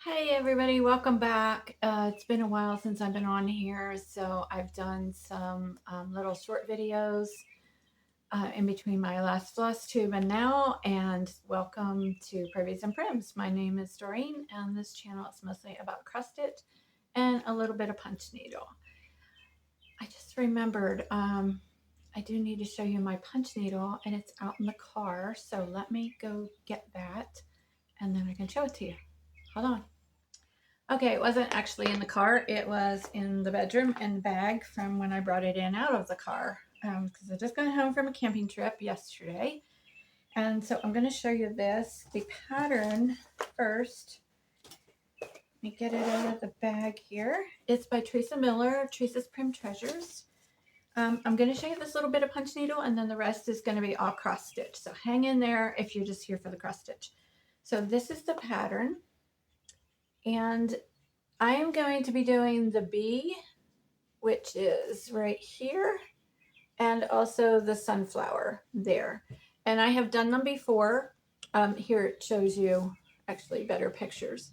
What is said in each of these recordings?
Hey everybody, welcome back. It's been a while since I've been on here, so I've done some little short videos in between my last floss tube and now, and welcome to Privies and Prims. My name is Doreen, and this channel is mostly about cross stitch and a little bit of punch needle. I just remembered I do need to show you my punch needle, and it's out in the car, so let me go get that, and then I can show it to you. Hold on. Okay, it wasn't actually in the car. It was in the bedroom and bag from when I brought it in out of the car because I just got home from a camping trip yesterday. And so I'm going to show you this. The pattern first. Let me get it out of the bag here. It's by Teresa Miller, Teresa's Prim Treasures. I'm going to show you this little bit of punch needle, and then the rest is going to be all cross stitch. So hang in there if you're just here for the cross stitch. So this is the pattern. And I am going to be doing the bee, which is right here, and also the sunflower there. And I have done them before. Here it shows you actually better pictures.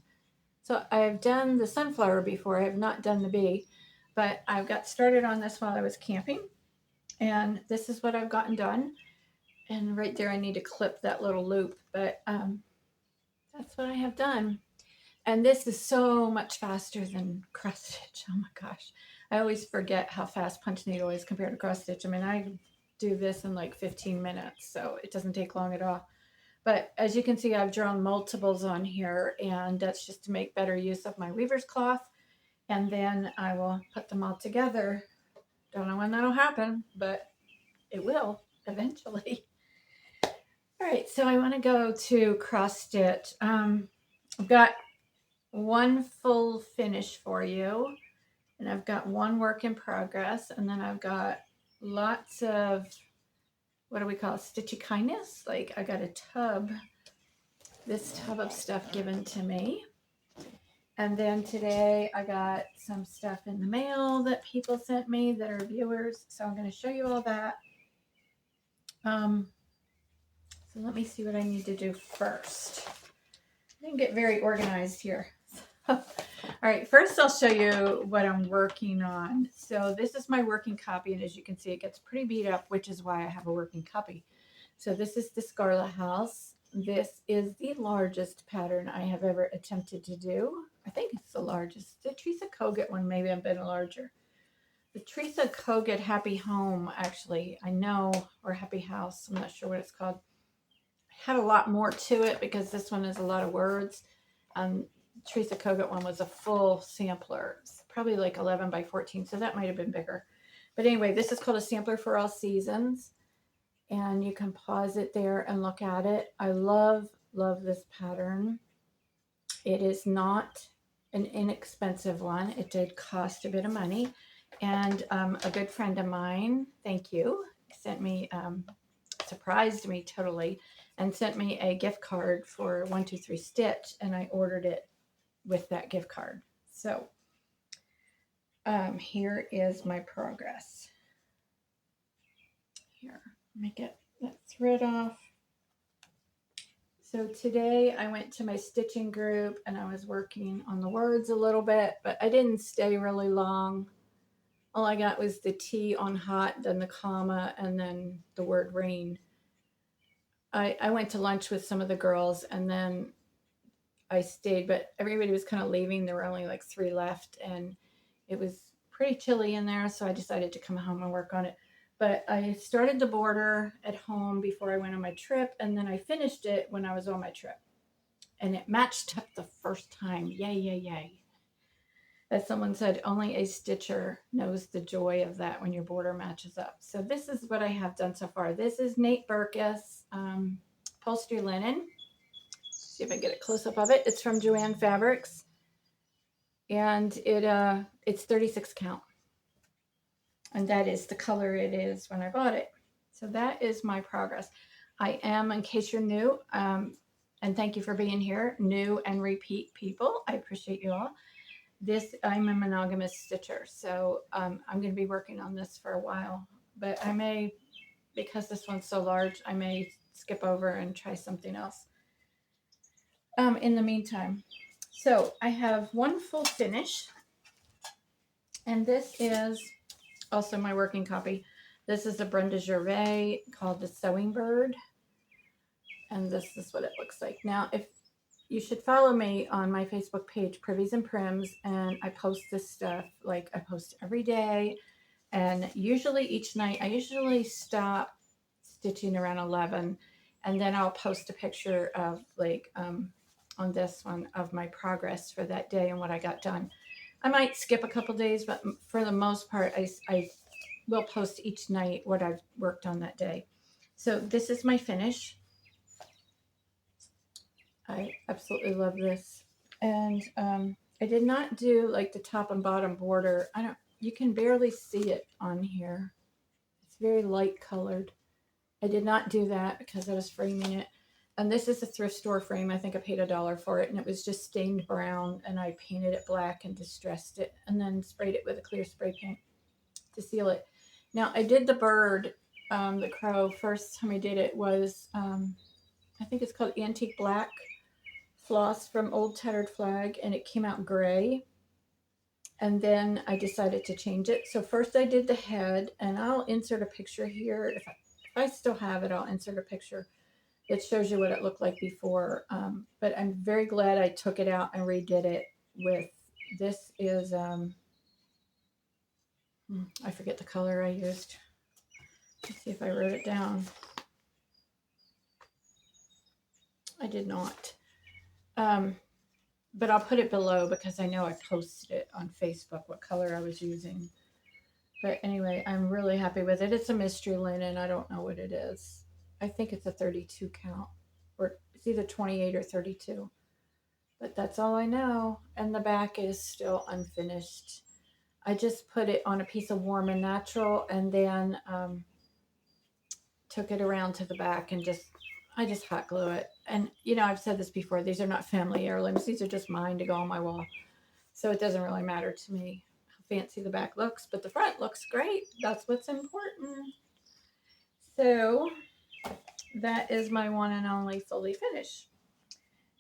So I've done the sunflower before. I have not done the bee, but I've got started on this while I was camping. And this is what I've gotten done. And right there I need to clip that little loop, but that's what I have done. And this is so much faster than cross stitch. Oh my gosh. I always forget how fast punch needle is compared to cross stitch. I mean, I do this in like 15 minutes, so it doesn't take long at all. But as you can see, I've drawn multiples on here, and that's just to make better use of my weaver's cloth. And then I will put them all together. Don't know when that'll happen, but it will eventually. All right, so I want to go to cross stitch. I've got one full finish for you, and I've got one work in progress, and then I've got lots of, what do we call it, stitchy kindness. Like I got a tub, this tub of stuff given to me, and then today I got some stuff in the mail that people sent me that are viewers, so I'm going to show you all that. So let me see what I need to do first. I didn't get very organized here. All right, first I'll show you what I'm working on. So this is my working copy, and as you can see, it gets pretty beat up, which is why I have a working copy. So this is the Scarlet House. This is the largest pattern I have ever attempted to do. I think it's the largest. The Teresa Kogut one may have been larger. The Teresa Kogut Happy Home, actually, I know, or Happy House, I'm not sure what it's called, had a lot more to it because this one is a lot of words. Teresa Kogut one was a full sampler. It's probably like 11 by 14, so that might have been bigger. But anyway, this is called a sampler for all seasons, and you can pause it there and look at it. I love this pattern. It is not an inexpensive one. It did cost a bit of money, and a good friend of mine, thank you, sent me, surprised me totally, and sent me a gift card for 123 Stitch, and I ordered it with that gift card. So here is my progress. Here, let me get that thread off. So today I went to my stitching group and I was working on the words a little bit, but I didn't stay really long. All I got was the T on hot, then the comma, and then the word rain. I went to lunch with some of the girls, and then I stayed, but everybody was kind of leaving. There were only like 3 left, and it was pretty chilly in there, so I decided to come home and work on it. But I started the border at home before I went on my trip, and then I finished it when I was on my trip. And it matched up the first time. Yay, yay, yay. As someone said, only a stitcher knows the joy of that when your border matches up. So this is what I have done so far. This is Nate Burkus upholstery linen. See if I can get a close-up of it. It's from Joann Fabrics, and it's 36 count, and that is the color it is when I bought it. So that is my progress. I am, in case you're new, and thank you for being here, new and repeat people, I appreciate you all. I'm a monogamous stitcher, so I'm going to be working on this for a while, but I may, because this one's so large, I may skip over and try something else in the meantime. So I have one full finish, and this is also my working copy. This is a Brenda Gervais called The Sewing Bird, and this is what it looks like. Now, if you should follow me on my Facebook page, Privies and Prims, and I post this stuff, like I post every day, and usually each night, I usually stop stitching around 11, and then I'll post a picture of like, on this one, of my progress for that day and what I got done. I might skip a couple days, but for the most part, I will post each night what I've worked on that day. So this is my finish. I absolutely love this. And I did not do like the top and bottom border. You can barely see it on here. It's very light colored. I did not do that because I was framing it. And this is a thrift store frame. I think I paid $1 for it, and it was just stained brown, and I painted it black and distressed it and then sprayed it with a clear spray paint to seal it. Now I did the bird, the crow. First time I did it was, I think it's called Antique Black floss from Old Tattered Flag, and it came out gray. And then I decided to change it. So first I did the head, and I'll insert a picture here. If I still have it, I'll insert a picture. It shows you what it looked like before. But I'm very glad I took it out and redid it with, this is, I forget the color I used. Let's see if I wrote it down. I did not. But I'll put it below because I know I posted it on Facebook what color I was using. But anyway, I'm really happy with it. It's a mystery linen. I don't know what it is. I think it's a 32 count, or it's either 28 or 32. But that's all I know. And the back is still unfinished. I just put it on a piece of Warm and Natural, and then took it around to the back and I just hot glue it. And, you know, I've said this before, these are not family heirlooms. These are just mine to go on my wall. So it doesn't really matter to me how fancy the back looks, but the front looks great. That's what's important. So that is my one and only fully finish.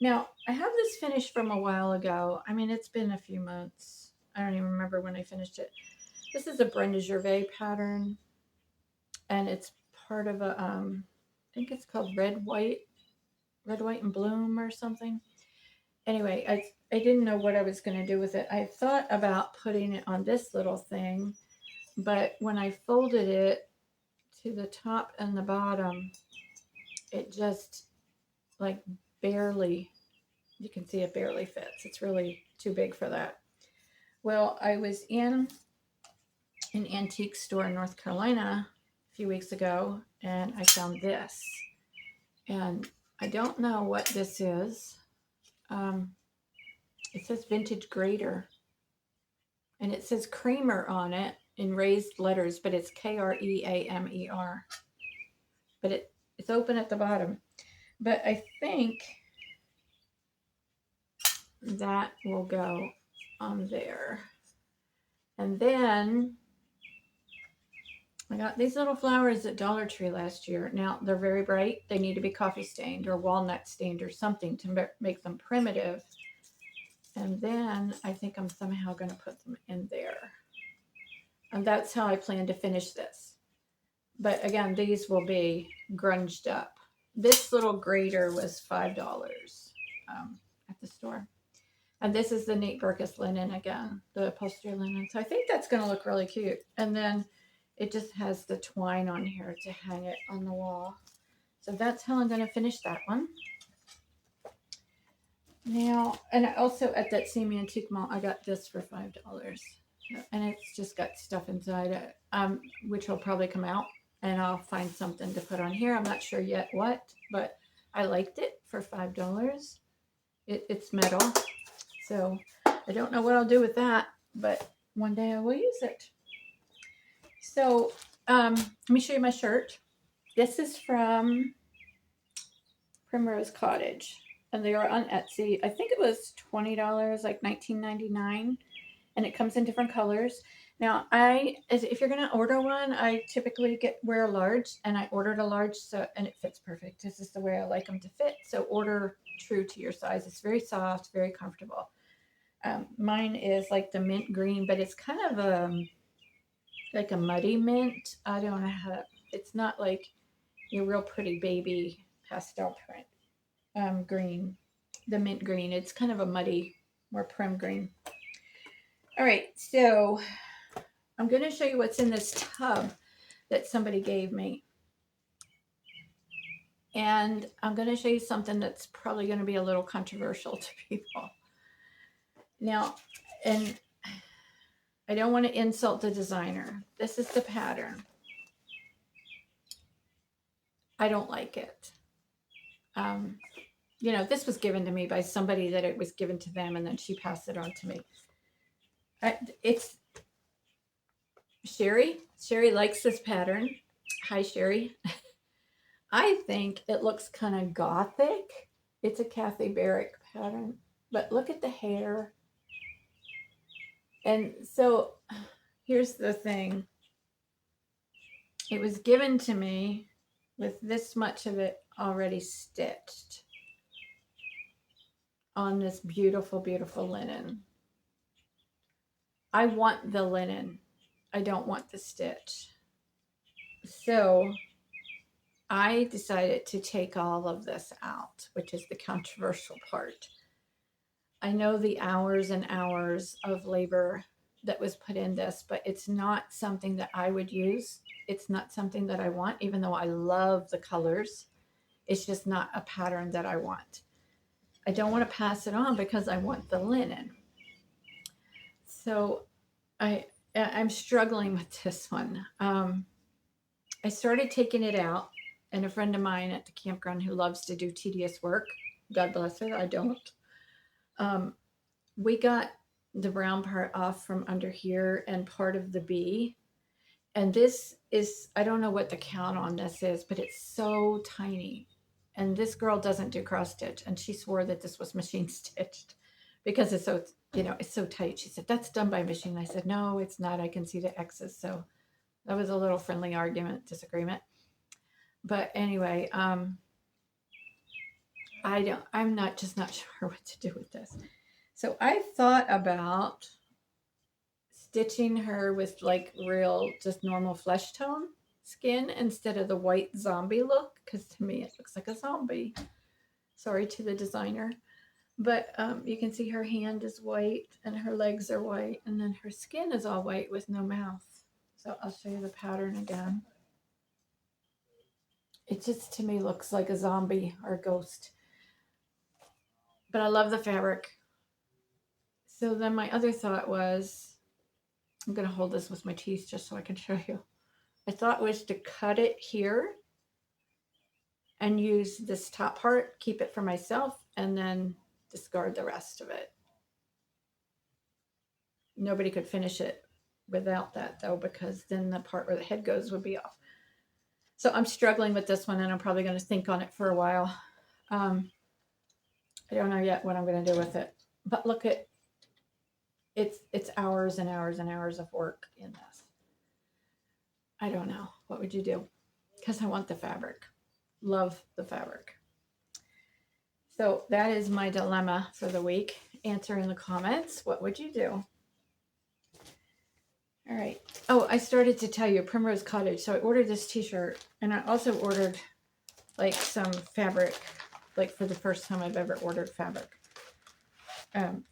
Now, I have this finish from a while ago. I mean, it's been a few months. I don't even remember when I finished it. This is a Brenda Gervais pattern, and it's part of a, I think it's called Red, White, and Bloom or something. Anyway, I didn't know what I was going to do with it. I thought about putting it on this little thing, but when I folded it to the top and the bottom, it just like barely, you can see it barely fits. It's really too big for that. Well, I was in an antique store in North Carolina a few weeks ago, and I found this. And I don't know what this is. It says Vintage Grater. And it says Creamer on it in raised letters, but it's Kreamer. But it's open at the bottom. But I think that will go on there. And then I got these little flowers at Dollar Tree last year. Now, they're very bright. They need to be coffee stained or walnut stained or something to make them primitive. And then I think I'm somehow going to put them in there. And that's how I plan to finish this. But again, these will be grunged up. This little grater was $5 at the store. And this is the Nate Berkus linen again, the upholstery linen. So I think that's going to look really cute. And then it just has the twine on here to hang it on the wall. So that's how I'm going to finish that one. Now, and also at that same antique mall, I got this for $5. And it's just got stuff inside it, which will probably come out. And I'll find something to put on here. I'm not sure yet what, but I liked it for $5. It's metal. So I don't know what I'll do with that, but one day I will use it. So let me show you my shirt. This is from Primrose Cottage, and they are on Etsy. I think it was $20, like $19.99, and it comes in different colors. Now, if you're gonna order one, I typically wear a large, and I ordered a large, and it fits perfect. This is the way I like them to fit. So order true to your size. It's very soft, very comfortable. Mine is like the mint green, but it's kind of like a muddy mint. I don't know how to, it's not like your real pretty baby pastel print green, the mint green. It's kind of a muddy, more prim green. All right, so I'm going to show you what's in this tub that somebody gave me. And I'm going to show you something that's probably going to be a little controversial to people. Now, and I don't want to insult the designer. This is the pattern. I don't like it. You know, this was given to me by somebody that it was given to them, and then she passed it on to me. It's Sherry. Sherry likes this pattern. Hi, Sherry. I think it looks kind of gothic. It's a Kathy Barrick pattern, but look at the hair. And so here's the thing. It was given to me with this much of it already stitched on this beautiful, beautiful linen. I want the linen. I don't want the stitch. So I decided to take all of this out, which is the controversial part. I know the hours and hours of labor that was put in this, but it's not something that I would use. It's not something that I want, even though I love the colors. It's just not a pattern that I want. I don't want to pass it on because I want the linen. So I'm struggling with this one. I started taking it out, and a friend of mine at the campground who loves to do tedious work, God bless her, I don't. We got the brown part off from under here and part of the B. And this is, I don't know what the count on this is, but it's so tiny. And this girl doesn't do cross stitch. And she swore that this was machine stitched because it's so, you know, it's so tight. She said, that's done by machine. I said, no, it's not. I can see the X's. So that was a little friendly disagreement. But anyway, I'm just not sure what to do with this. So I thought about stitching her with like real, just normal flesh tone skin instead of the white zombie look, because to me it looks like a zombie. Sorry to the designer. But you can see her hand is white and her legs are white, and then her skin is all white with no mouth. So I'll show you the pattern again. It just to me looks like a zombie or a ghost. But I love the fabric. So then my other thought was, I'm going to hold this with my teeth just so I can show you. I thought was to cut it here and use this top part, keep it for myself, and then discard the rest of it. Nobody could finish it without that though, because then the part where the head goes would be off. So I'm struggling with this one, and I'm probably going to think on it for a while. I don't know yet what I'm going to do with it, but look at it's hours and hours and hours of work in this. I don't know. What would you do? Because I want the fabric. Love the fabric. So that is my dilemma for the week. Answer in the comments. What would you do? All right. Oh, I started to tell you Primrose Cottage. So I ordered this t-shirt, and I also ordered like some fabric, like for the first time I've ever ordered fabric.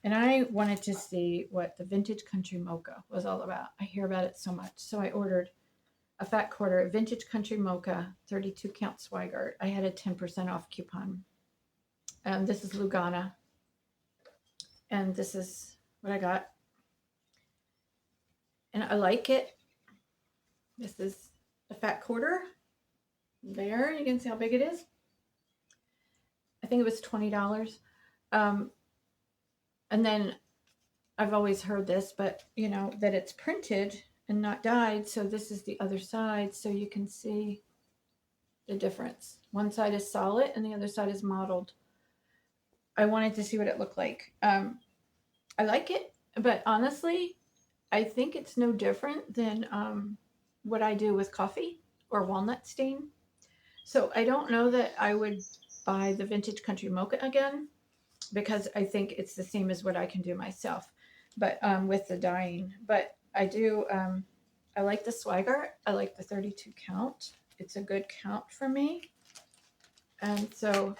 And I wanted to see what the Vintage Country Mocha was all about. I hear about it so much. So I ordered a fat quarter Vintage Country Mocha 32 count Swigart. I had a 10% off coupon. This is Lugana. And this is what I got. And I like it. This is a fat quarter. There, you can see how big it is. I think it was $20. And then I've always heard this, but you know, that it's printed and not dyed. So this is the other side. So you can see the difference. One side is solid and the other side is modeled. I wanted to see what it looked like. I like it, but honestly, I think it's no different than what I do with coffee or walnut stain. So I don't know that I would buy the Vintage Country Mocha again because I think it's the same as what I can do myself, but with the dyeing. But I do, I like the Swagger. I like the 32 count. It's a good count for me. And so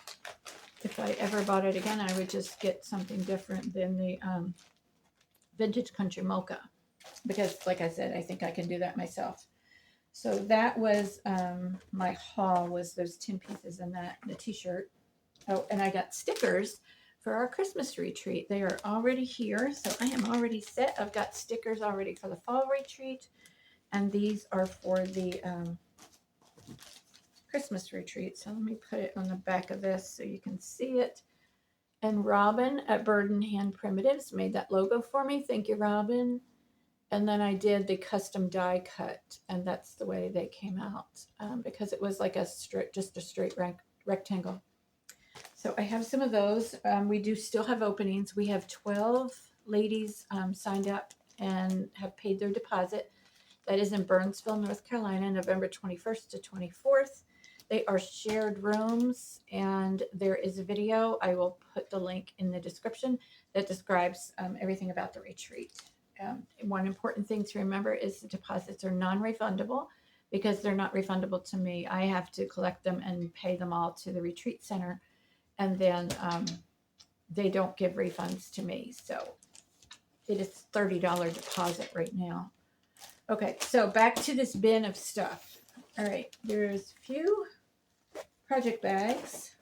if I ever bought it again, I would just get something different than the Vintage Country Mocha. Because like I said, I think I can do that myself. So that was my haul, was those 10 pieces and that, the t-shirt. Oh, and I got stickers for our Christmas retreat. They are already here, so I am already set. I've got stickers already for the fall retreat, and these are for the Christmas retreat. So let me put it on the back of this so you can see it. And Robin at Bird and Hand Primitives made that logo for me. Thank you, Robin. And then I did the custom die cut, and that's the way they came out because it was like a straight, just a straight rectangle. So I have some of those. We do still have openings. We have 12 ladies signed up and have paid their deposit. That is in Burnsville, North Carolina, November 21st to 24th. They are shared rooms, and there is a video. I will put the link in the description that describes everything about the retreat. One important thing to remember is the deposits are non-refundable because they're not refundable to me. I have to collect them and pay them all to the retreat center, and then they don't give refunds to me. So it is $30 deposit right now. Okay, so back to this bin of stuff. All right, there's a few project bags.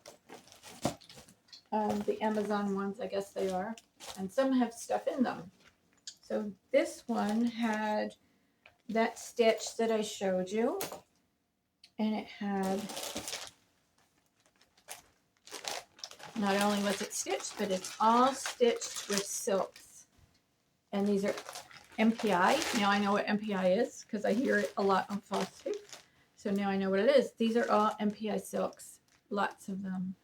The Amazon ones, I guess they are, and some have stuff in them. So this one had that stitch that I showed you, and it had, not only was it stitched, but it's all stitched with silks. And these are MPI. Now I know what MPI is because I hear it a lot on flosstube. So now I know what it is. These are all MPI silks, lots of them.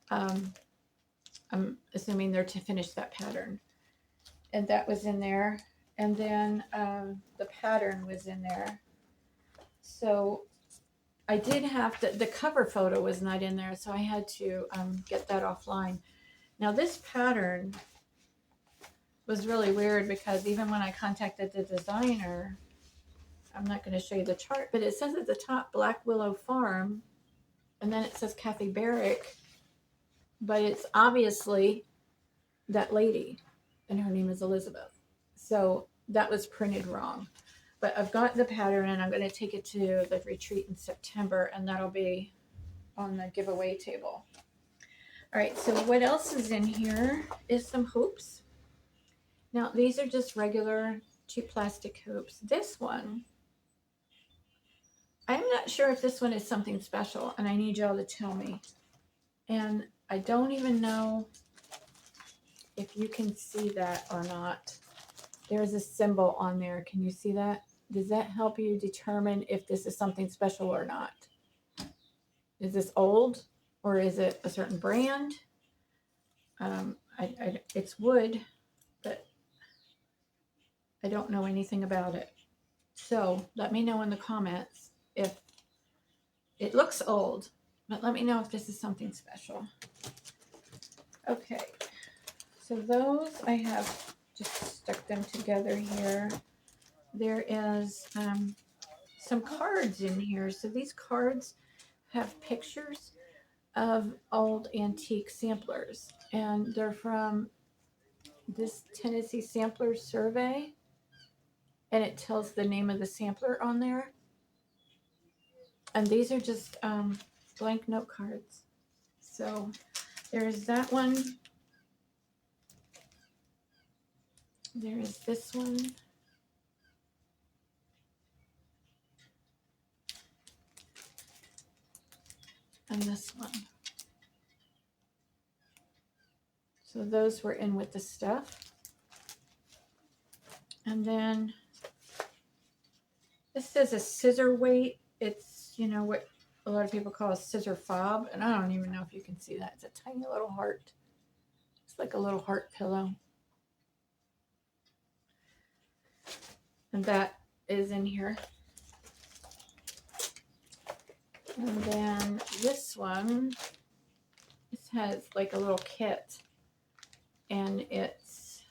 I'm assuming they're to finish that pattern. And that was in there. And then the pattern was in there. So I did have to, the cover photo was not in there, so I had to get that offline. Now this pattern was really weird because even when I contacted the designer, I'm not going to show you the chart, but it says at the top Black Willow Farm, and then it says Kathy Barrick, but it's obviously that lady, and her name is Elizabeth. So that was printed wrong. But I've got the pattern, and I'm going to take it to the retreat in September, and that'll be on the giveaway table. All right, so what else is in here is some hoops. Now, these are just regular cheap plastic hoops. This one, I'm not sure if this one is something special, and I need y'all to tell me. And I don't even know if you can see that or not. There's a symbol on there. Can you see that? Does that help you determine if this is something special or not? Is this old or is it a certain brand? It's wood, but I don't know anything about it. So let me know in the comments if it looks old, but let me know if this is something special. Okay, so those I have just stuck them together here. There is some cards in here. So these cards have pictures of old antique samplers, and they're from this Tennessee Sampler Survey, and it tells the name of the sampler on there. And these are just blank note cards. So there's that one. There's this one. And this one. So those were in with the stuff. And then this says a scissor weight. It's, you know, what a lot of people call a scissor fob. And I don't even know if you can see that. It's a tiny little heart. It's like a little heart pillow. And that is in here. And then this one has like a little kit, and it's,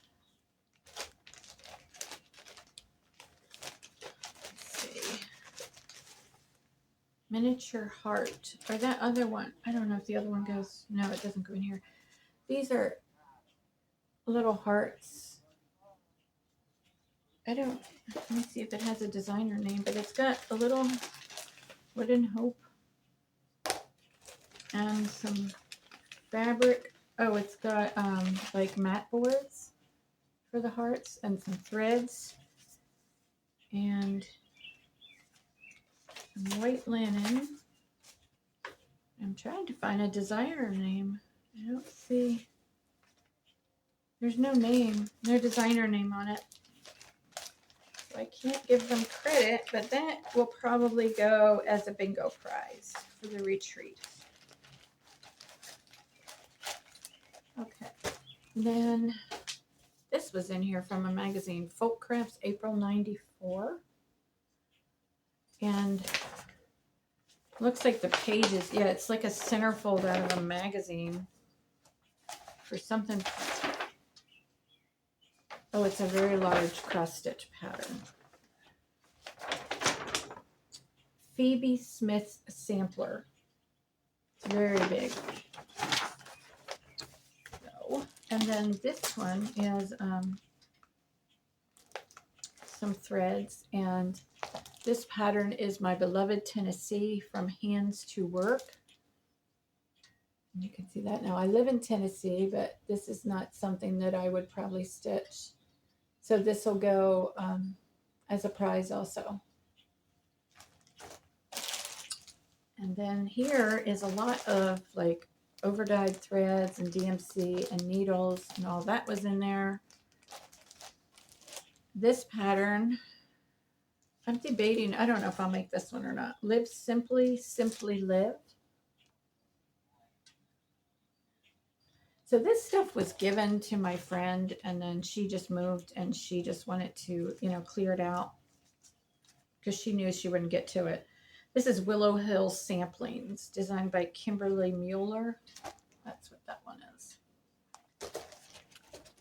let's see, miniature heart, or that other one. I don't know if the other one goes, no, it doesn't go in here. These are little hearts. I don't, let me see if it has a designer name, but it's got a little wooden hope and some fabric. Oh, it's got like mat boards for the hearts and some threads and some white linen. I'm trying to find a designer name. I don't see. There's no name, no designer name on it. So I can't give them credit, but that will probably go as a bingo prize for the retreat. Okay. Then this was in here from a magazine, Folk Crafts, April 94. And looks like the pages, yeah, it's like a centerfold out of a magazine for something. Oh, it's a very large cross stitch pattern. Phoebe Smith's sampler. It's very big. So, and then this one is some threads, and this pattern is My Beloved Tennessee, From Hands to Work. You can see that now. I live in Tennessee, but this is not something that I would probably stitch. So this will go as a prize also. And then here is a lot of like overdyed threads and DMC and needles, and all that was in there. This pattern, I'm debating, I don't know if I'll make this one or not. Live Simply, Simply Live. So this stuff was given to my friend, and then she just moved and she just wanted to, you know, clear it out because she knew she wouldn't get to it. This is Willow Hill Samplings, designed by Kimberly Mueller. That's what that one is.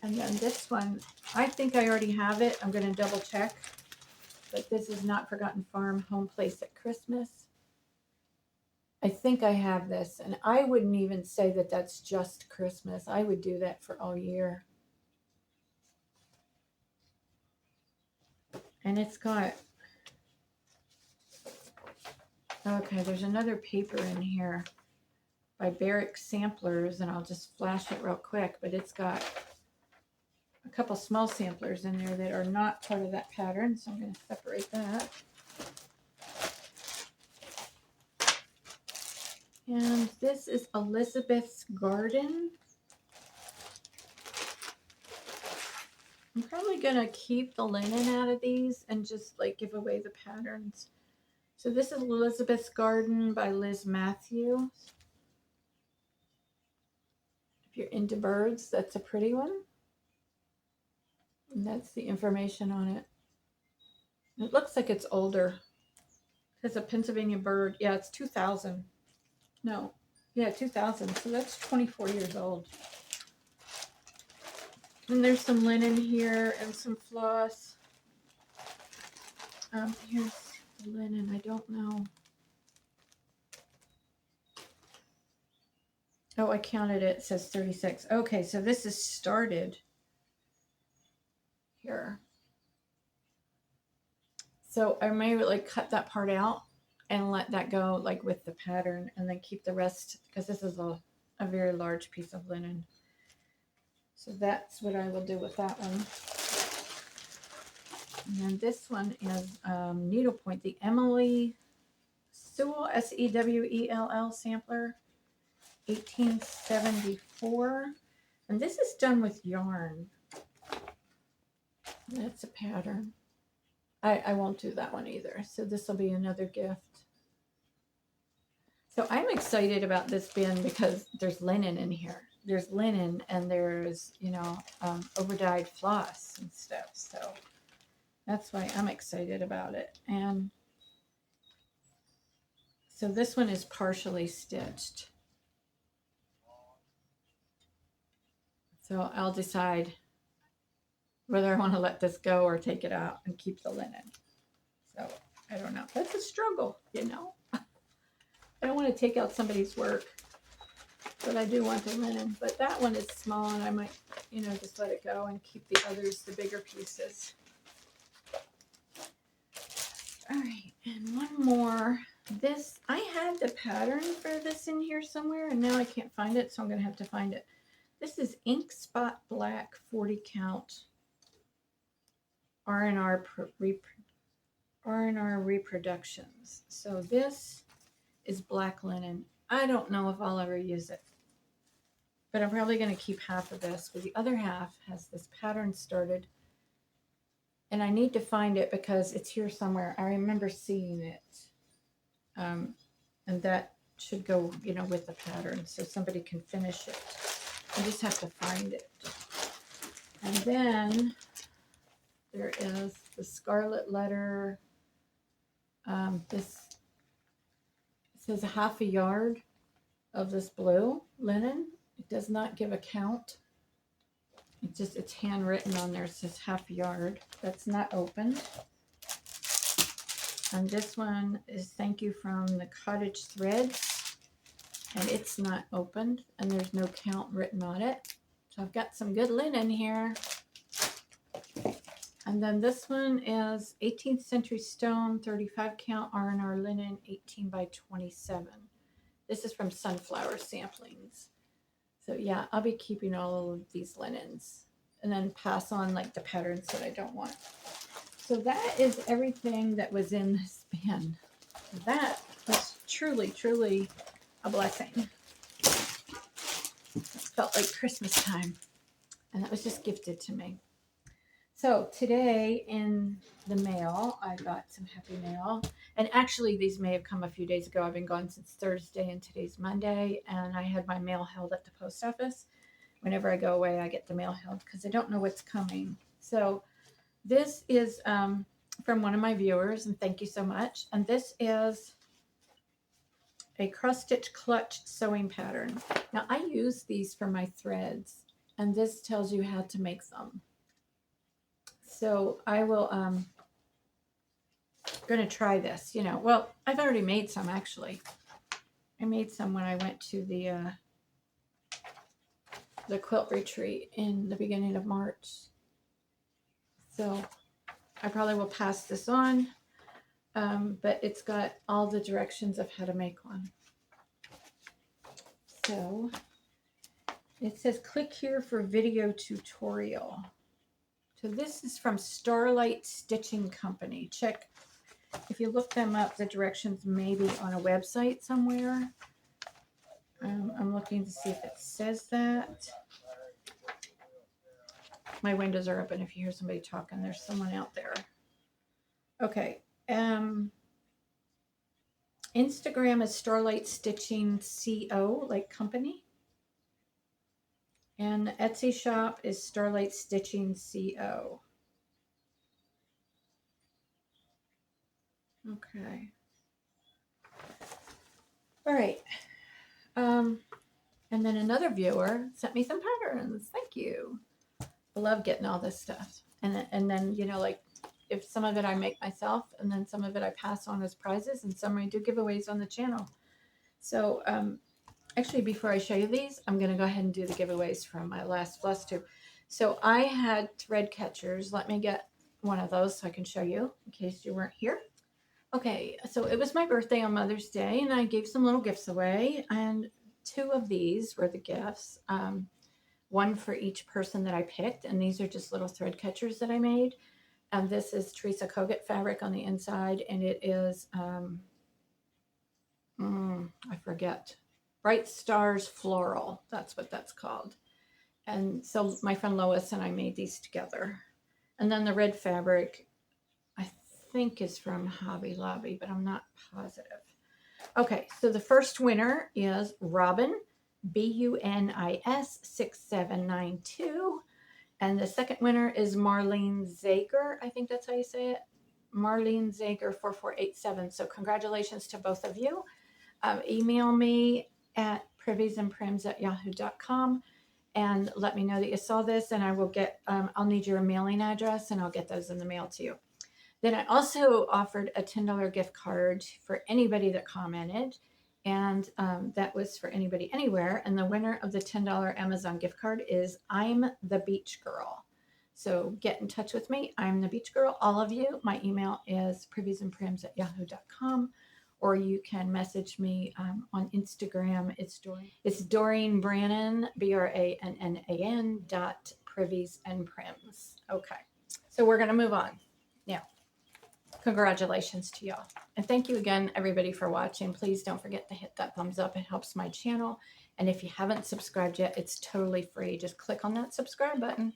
And then this one, I think I already have it. I'm going to double check. But this is Not Forgotten Farm, Home Place at Christmas. I think I have this, and I wouldn't even say that that's just Christmas. I would do that for all year. And it's got, okay, there's another paper in here by Barrick Samplers, and I'll just flash it real quick, but it's got a couple small samplers in there that are not part of that pattern, so I'm going to separate that. And this is Elizabeth's Garden. I'm probably going to keep the linen out of these and just like give away the patterns. So this is Elizabeth's Garden by Liz Matthews. If you're into birds, that's a pretty one. And that's the information on it. It looks like it's older. It's a Pennsylvania bird. Yeah, it's 2000. No, yeah, 2000. So that's 24 years old. And there's some linen here and some floss. Here's the linen. I don't know. Oh, I counted it. It says 36. Okay, so this is started here. So I may like cut that part out and let that go like with the pattern, and then keep the rest, because this is a very large piece of linen. So that's what I will do with that one. And then this one is needlepoint, the Emily Sewell, S-E-W-E-L-L sampler, 1874. And this is done with yarn. That's a pattern. I won't do that one either. So this will be another gift. So I'm excited about this bin because there's linen in here. There's linen and there's, you know, overdyed floss and stuff. So that's why I'm excited about it. And so this one is partially stitched. So I'll decide whether I want to let this go or take it out and keep the linen. So I don't know. That's a struggle, you know. I don't want to take out somebody's work, but I do want the linen. But that one is small, and I might, you know, just let it go and keep the others, the bigger pieces. All right, and one more. This, I had the pattern for this in here somewhere, and now I can't find it, so I'm going to have to find it. This is Ink Spot Black 40 count R&R reproductions. So this is black linen. I don't know if I'll ever use it, but I'm probably going to keep half of this, because the other half has this pattern started, and I need to find it because it's here somewhere. I remember seeing it, and that should go, you know, with the pattern, so somebody can finish it. I just have to find it. And then there is the Scarlet Letter. This says a half a yard of this blue linen. It does not give a count. It's handwritten on there. It says half a yard. That's not opened. And this one is Thank You from the Cottage Threads, and it's not opened, and there's no count written on it. So I've got some good linen here. And then this one is 18th Century Stone, 35 count R&R linen, 18 by 27. This is from Sunflower Samplings. So yeah, I'll be keeping all of these linens and then pass on like the patterns that I don't want. So that is everything that was in this bin. That was truly, truly a blessing. It felt like Christmas time, and that was just gifted to me. So today in the mail, I got some happy mail. And actually, these may have come a few days ago. I've been gone since Thursday, and today's Monday. And I had my mail held at the post office. Whenever I go away, I get the mail held because I don't know what's coming. So this is from one of my viewers, and thank you so much. And this is a cross-stitch clutch sewing pattern. Now, I use these for my threads, and this tells you how to make them. So I will, going to try this, you know. Well, I've already made some, actually. I made some when I went to the quilt retreat in the beginning of March. So I probably will pass this on, but it's got all the directions of how to make one. So it says, click here for video tutorial. So this is from Starlight Stitching Company. Check, if you look them up, the directions may be on a website somewhere. I'm looking to see if it says that. My windows are open. If you hear somebody talking, there's someone out there. Okay. Instagram is Starlight Stitching Co., like company. And Etsy shop is Starlight Stitching Co. Okay. All right. And then another viewer sent me some patterns. Thank you. I love getting all this stuff. And then, you know, like, if some of it I make myself, and then some of it I pass on as prizes, and some I do giveaways on the channel. So, actually, before I show you these, I'm going to go ahead and do the giveaways from my last flosstube. So I had thread catchers. Let me get one of those so I can show you in case you weren't here. Okay, so it was my birthday on Mother's Day, and I gave some little gifts away, and 2 of these were the gifts. One for each person that I picked, and these are just little thread catchers that I made. And this is Teresa Kogut fabric on the inside, and it is, I forget, Bright Stars Floral. That's what that's called. And so my friend Lois and I made these together. And then the red fabric, I think, is from Hobby Lobby, but I'm not positive. Okay, so the first winner is Robin, BUNIS 6792. And the second winner is Marlene Zager. I think that's how you say it. Marlene Zager 4487. So congratulations to both of you. Email me at priviesandprims@yahoo.com. and let me know that you saw this, and I will get, I'll need your mailing address, and I'll get those in the mail to you. Then I also offered a $10 gift card for anybody that commented, and that was for anybody anywhere. And the winner of the $10 Amazon gift card is I'm the Beach Girl. So get in touch with me. I'm the Beach Girl, all of you. My email is priviesandprims@yahoo.com, or you can message me on Instagram. It's Doreen Brannan, BRANNAN .priviesandprims. Okay, so we're going to move on now. Congratulations to y'all. And thank you again, everybody, for watching. Please don't forget to hit that thumbs up. It helps my channel. And if you haven't subscribed yet, it's totally free. Just click on that subscribe button.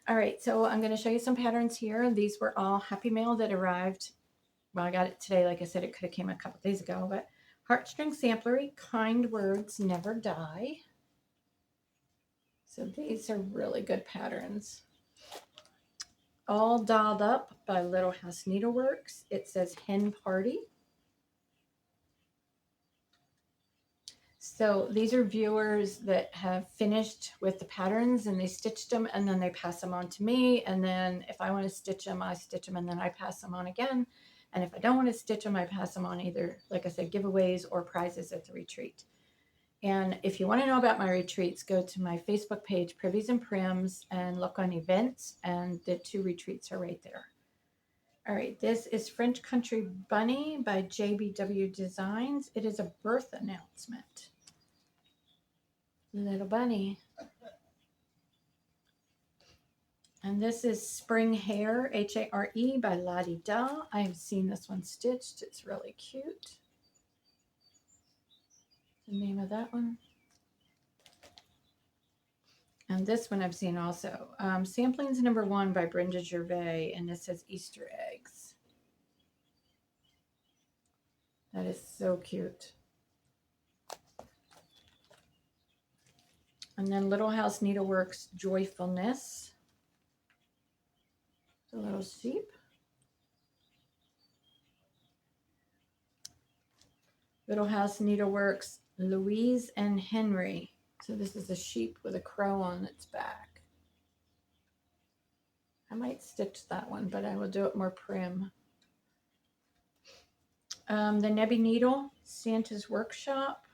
All right, so I'm going to show you some patterns here. These were all Happy Mail that arrived. Well, I got it today. Like I said, it could have came a couple days ago. But Heartstring Samplery, Kind Words Never Die. So these are really good patterns. All Dolled Up by Little House Needleworks. It says Hen Party. So these are viewers that have finished with the patterns and they stitched them and then they pass them on to me. And then if I want to stitch them, I stitch them and then I pass them on again. And if I don't want to stitch them, I pass them on either, like I said, giveaways or prizes at the retreat. And if you want to know about my retreats, go to my Facebook page, Privies and Prims, and look on events, and the 2 retreats are right there. All right, this is French Country Bunny by JBW Designs. It is a birth announcement. Little bunny. And this is Spring Hare, H-A-R-E, by Lottie Da. I have seen this one stitched. It's really cute. The name of that one. And this one I've seen also. Samplings #1 by Brenda Gervais, and this says Easter eggs. That is so cute. And then Little House Needleworks Joyfulness. The little sheep. Little House Needleworks Louise and Henry. So this is a sheep with a crow on its back. I might stitch that one, but I will do it more prim. The Nebby Needle, Santa's Workshop.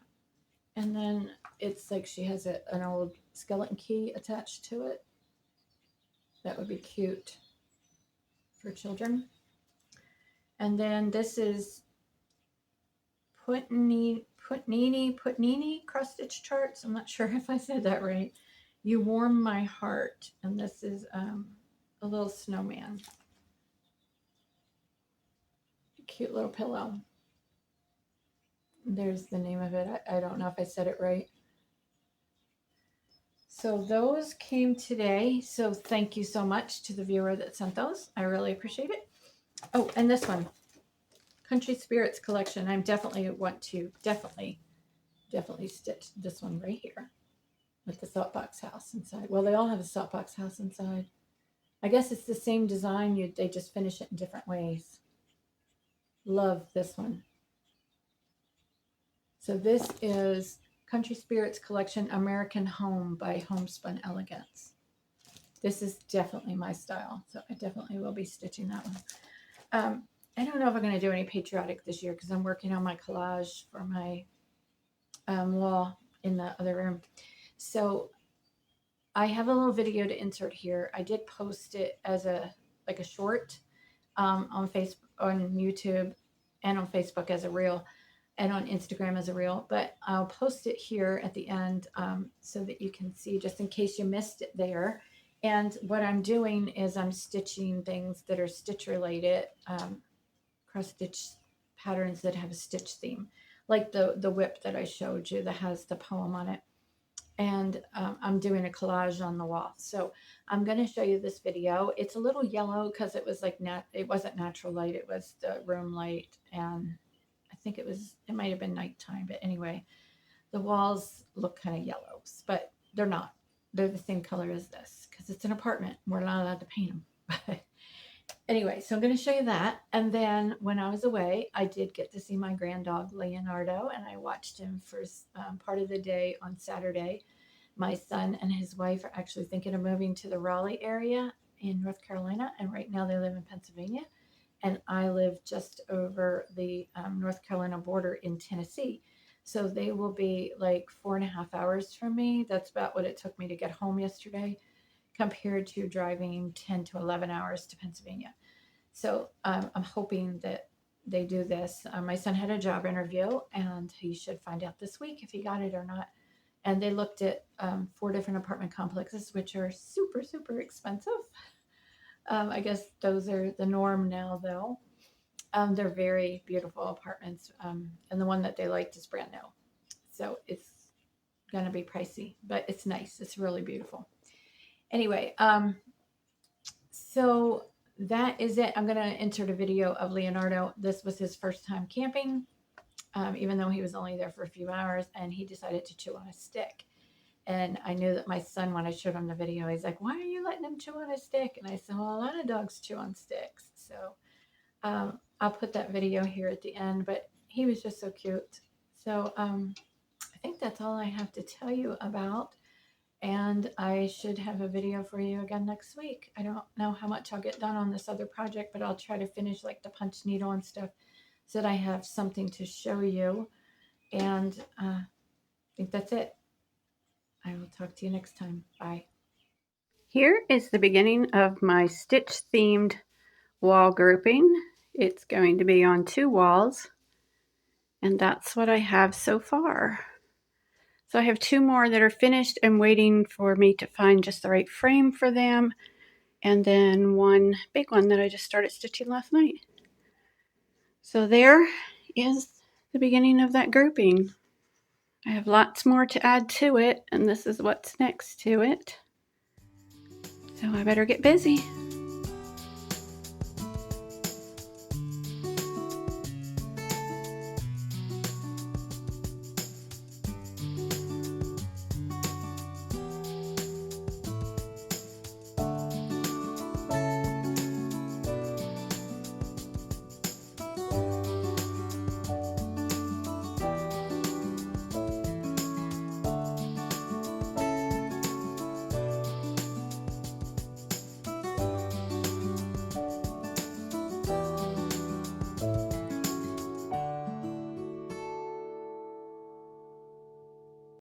And then it's like she has an old skeleton key attached to it. That would be cute for children. And then this is Putnini cross stitch charts. I'm not sure if I said that right. You Warm My Heart, and this is a little snowman. A cute little pillow. There's the name of it. I don't know if I said it right. So those came today. So thank you so much to the viewer that sent those. I really appreciate it. Oh, and this one. Country Spirits collection. I definitely want to definitely stitch this one right here with the soapbox house inside. Well, they all have a soapbox house inside. I guess it's the same design. They just finish it in different ways. Love this one. So this is Country Spirits collection American Home by Homespun Elegance. This is definitely my style, so I definitely will be stitching that one. I don't know if I'm going to do any patriotic this year because I'm working on my collage for my wall in the other room. So I have a little video to insert here. I did post it as a short on YouTube and on Facebook as a reel and on Instagram as a reel. But I'll post it here at the end so that you can see just in case you missed it there. And what I'm doing is I'm stitching things that are stitch related. Cross stitch patterns that have a stitch theme, like the WIP that I showed you that has the poem on it. And I'm doing a collage on the wall. So I'm going to show you this video. It's a little yellow because it was it wasn't natural light. It was the room light. And I think it might have been nighttime. But anyway, the walls look kind of yellow, but they're not. They're the same color as this because it's an apartment. We're not allowed to paint them. Anyway, so I'm going to show you that. And then when I was away, I did get to see my grand dog, Leonardo, and I watched him for part of the day on Saturday. My son and his wife are actually thinking of moving to the Raleigh area in North Carolina, and right now they live in Pennsylvania. And I live just over the North Carolina border in Tennessee. So they will be like 4.5 hours from me. That's about what it took me to get home yesterday, compared to driving 10 to 11 hours to Pennsylvania. So I'm hoping that they do this. My son had a job interview, and he should find out this week if he got it or not. And they looked at 4 different apartment complexes, which are super, super expensive. I guess those are the norm now, though. They're very beautiful apartments, and the one that they liked is brand new. So it's going to be pricey, but it's nice. It's really beautiful. Anyway, so that is it. I'm going to insert a video of Leonardo. This was his first time camping, even though he was only there for a few hours, and he decided to chew on a stick. And I knew that my son, when I showed him the video, he's like, "Why are you letting him chew on a stick?" And I said, "Well, a lot of dogs chew on sticks." So I'll put that video here at the end, but he was just so cute. So I think that's all I have to tell you about. And I should have a video for you again next week. I don't know how much I'll get done on this other project, but I'll try to finish like the punch needle and stuff so that I have something to show you. And I think that's it. I will talk to you next time. Bye. Here is the beginning of my Stitch themed wall grouping. It's going to be on 2 walls, and that's what I have so far. So I have 2 more that are finished and waiting for me to find just the right frame for them, and then 1 big one that I just started stitching last night. So there is the beginning of that grouping. I have lots more to add to it, and this is what's next to it. So I better get busy.